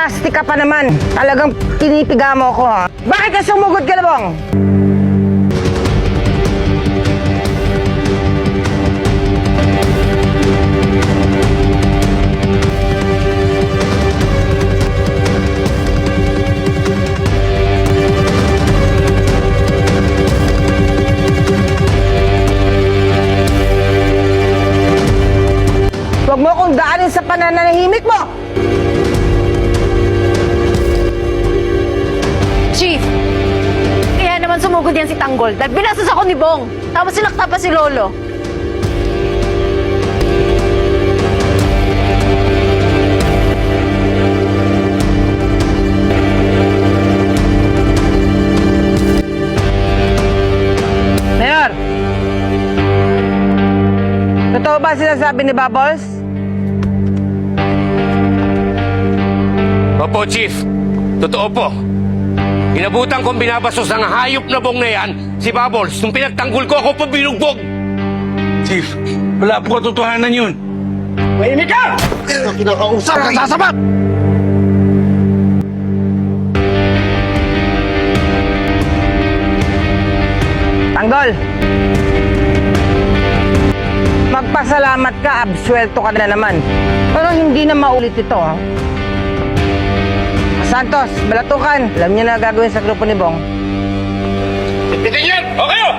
Plastic ka pa naman. Talagang pinipiga mo ako, ha? Bakit ka sumugod, Galabong? Huwag mo akong daanin sa pananahimik mo! Chief, kaya naman sumugod yan si Tanggol dahil binastos ako ni Bong. Tapos sinakta pa si Lolo. Mayor! Totoo ba sinasabi ni Bubbles? Opo, Chief. Totoo po. Inabutan kong binabastos ng hayop na Bong na yan, si Bubbles, nung pinagtanggol ko ako pa binugbog. Chief, wala po katotohanan yun. Mahimik ka! Kinakausap ka sasabat! Tanggol! Magpasalamat ka, absuelto ka na naman. Pero hindi na maulit ito, ha? Santos, Balatukan, alam niyo na gagawin sa grupo ni Bong. Pitin yan! O kayo!